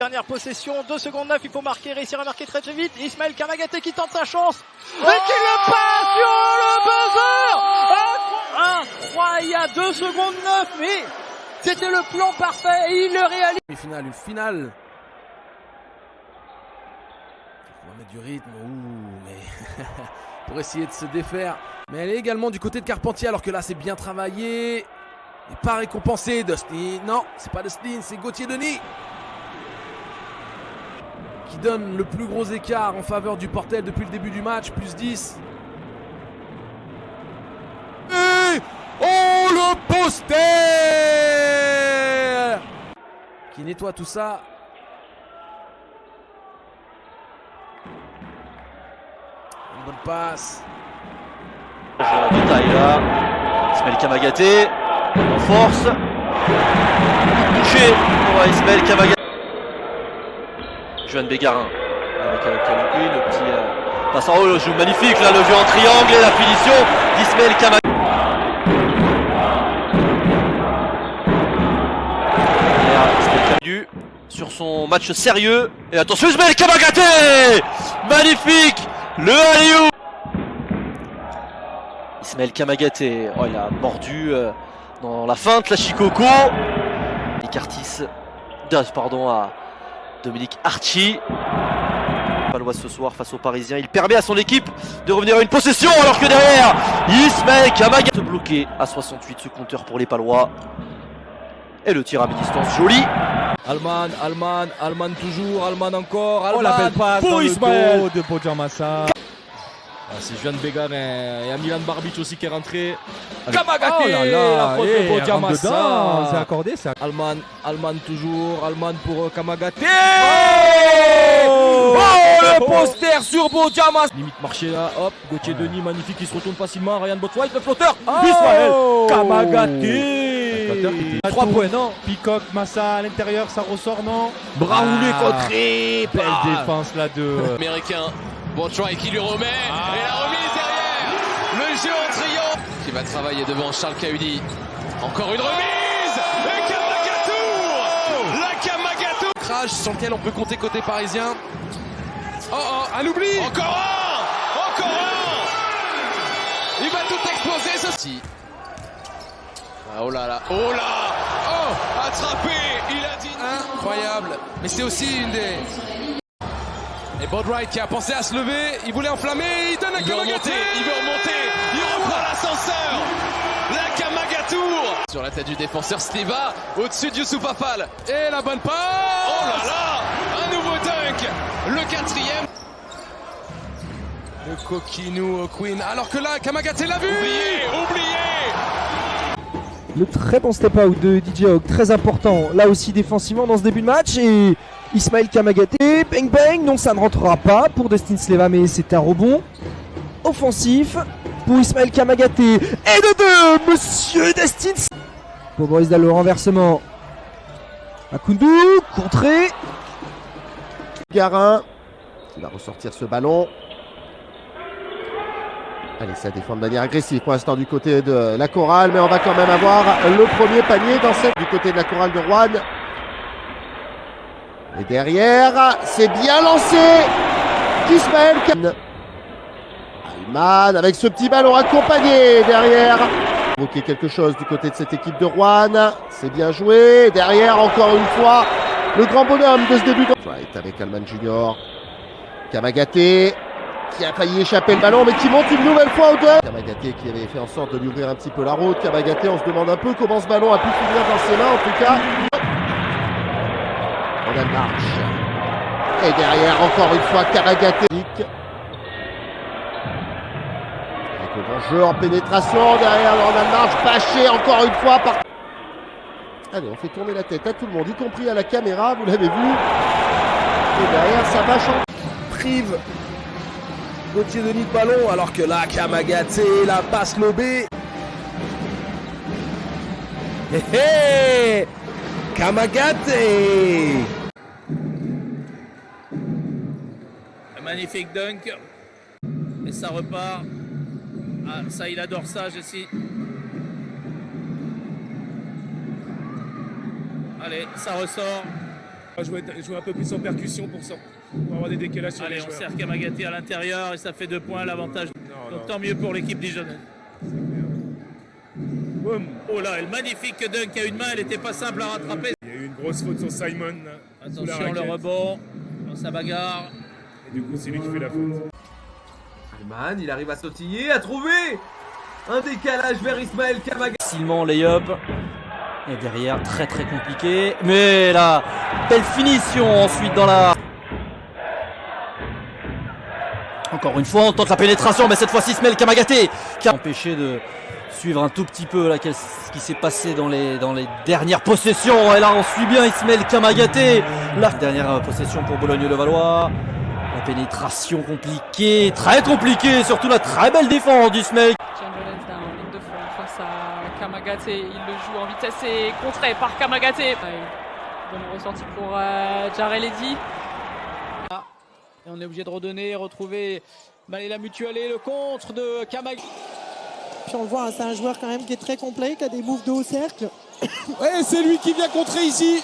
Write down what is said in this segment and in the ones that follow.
Dernière possession, 2 secondes 9, il faut marquer, réussir à marquer très vite. Ismaël Kamagaté qui tente sa chance et qui le passe sur le buzzer. Incroyable, 2 secondes 9, mais c'était le plan parfait et il le réalise. Une finale. On va mettre du rythme, mais pour essayer de se défaire. Mais elle est également du côté de Carpentier, alors que là c'est bien travaillé. Et pas récompensé, Dustin. Non, c'est pas Dustin, c'est Gauthier Denis qui donne le plus gros écart en faveur du Portel depuis le début du match, plus 10. Et oh, le poster qui nettoie tout ça. Une bonne passe. Détail là. Ismaël Kamagaté. En force. Touché pour Ismaël Kamagaté. Johan Bégarin avec Kaloukoui, le petit passe en haut, le jeu magnifique, là le jeu en triangle et la finition d'Ismaël Kamagaté. Sur son match sérieux, et attention Ismaël Kamagaté, magnifique, le alley-oop. Ismaël Kamagaté, oh, il a mordu dans la feinte, la Chikoko. Icartis, pardon, à Dominique Archie. Palois ce soir face aux Parisiens. Il permet à son équipe de revenir à une possession alors que derrière, Ismaël Kamagaté bloqué à 68 ce compteur pour les Palois. Et le tir à mi-distance joli. Alman toujours, Alman encore, Oh la belle passe pour dans Ismaël le dos de Bojamassa. C'est Johan Bégarin et Milan Barbic aussi qui est rentré. Kamagaté, oh là là, la faute de Bojamassa. C'est accordé ça. Alman toujours, Alman pour Kamagaté. Oh, le poster sur Bojamassa. Limite marché là, hop, Gauthier Denis magnifique, il se retourne facilement, Ryan Botswhite, le flotteur. Ismaël Kamagaté. 3 points, non. Peacock, Massa à l'intérieur, ça ressort, non. Braoulé contré. Belle défense là de américain. Botswhite qui lui remet. Et la remise derrière. Le jeu en triomphe. Qui va travailler devant Charles Kahudi. Encore une remise. Et Kamagatour. La Kamagatou. Crash sur lequel on peut compter côté parisien. Un oubli. Encore un. Il va tout exploser ceci. Oh là là. Oh attrapé. Il a dit Incroyable. Mais c'est aussi une des... Et Boatwright qui a pensé à se lever, il voulait enflammer, il donne à Kamagaté. Il veut remonter, il reprend l'ascenseur. La Kamagatour. Sur la tête du défenseur Sliva, au-dessus de Youssouf Afal. Et la bonne passe. Oh là là, un nouveau dunk. Le 4e. Le coquinou au Queen, alors que là, Kamagaté l'a vu. Oublié. Le très bon step-out de DJ Hawk, très important là aussi défensivement dans ce début de match. Et Ismaël Kamagaté, bang bang, non ça ne rentrera pas pour Dustin Sleva, mais c'est un rebond offensif pour Ismaël Kamagaté. Et de 2, monsieur Dustin pour Boris Dalle, le renversement. Akoundou, contré. Garin qui va ressortir ce ballon. Allez, ça défend de manière agressive pour l'instant du côté de la chorale, mais on va quand même avoir le premier panier dans cette du côté de la chorale de Rouen. Et derrière, c'est bien lancé d'Ismaël Alman avec ce petit ballon accompagné derrière. Provoquer quelque chose du côté de cette équipe de Rouen. C'est bien joué. Derrière, encore une fois, le grand bonhomme de ce début de... avec Alman Junior. Kamagaté qui a failli échapper le ballon, mais qui monte une nouvelle fois au deux. Kamagaté qui avait fait en sorte de lui ouvrir un petit peu la route. Kamagaté, on se demande un peu comment ce ballon a pu finir dans ses mains, en tout cas. On a une marche. Et derrière, encore une fois, Kamagaté. Avec le bon jeu en pénétration. Derrière, on a une marche bâchée encore une fois par... Allez, on fait tourner la tête à tout le monde, y compris à la caméra, vous l'avez vu. Et derrière, ça va changer. Prive Gauthier Denis de ballon, alors que là, Kamagaté, la passe lobée. Kamagaté. Magnifique dunk. Et ça repart. Ah, ça, il adore ça, Jessie. Allez, ça ressort. Jouer un peu plus en percussion pour avoir des décalages sur les Allez, on joueurs. sert Kamagaté à l'intérieur et ça fait 2 points l'avantage. Donc tant mieux pour l'équipe dijonnaise. Boum. Oh là, le magnifique dunk à une main, elle n'était pas simple à rattraper. Il y a eu une grosse faute sur Simon. Sous la Attention le raquette. rebond, dans sa bagarre. Et du coup, c'est lui qui fait la faute. Alman, il arrive à sautiller, à trouver un décalage vers Ismaël Kamagaté. Facilement layup. Et derrière, très très compliqué. Mais là, belle finition ensuite dans la... Encore une fois, on tente la pénétration, mais cette fois-ci Ismaël Kamagaté qui a empêché de suivre un tout petit peu là, ce qui s'est passé dans les dernières possessions. Et là, on suit bien Ismaël Kamagaté. La dernière possession pour Boulogne-le-Valois. La pénétration compliquée, très compliquée, surtout la très belle défense d'Ismaël. En ligne de fond face à Kamagaté, il le joue en vitesse et contré par Kamagaté. Bonne ressortie pour Jareledi. Et on est obligé de redonner, retrouver la mutuelle et le contre de Kamagaté. Puis on le voit, hein, c'est un joueur quand même qui est très complet, qui a des moves de haut cercle. Ouais, c'est lui qui vient contrer ici.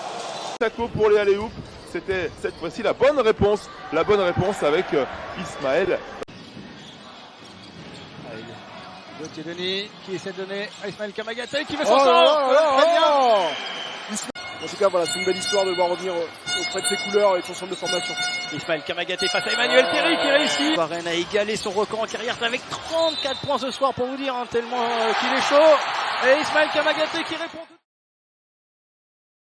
Taco pour les alley-oops, c'était cette fois-ci la bonne réponse avec Ismaël. Denis qui essaie de donner à Ismaël Kamagaté qui veut s'en sortir. Très bien. En tout cas, voilà, c'est une belle histoire de le voir revenir auprès de ses couleurs et de son centre de formation. Ismaël Kamagaté face à Emmanuel Terry qui réussit. Varenne a égalé son record en carrière avec 34 points ce soir pour vous dire, hein, tellement qu'il est chaud. Et Ismaël Kamagaté qui répond.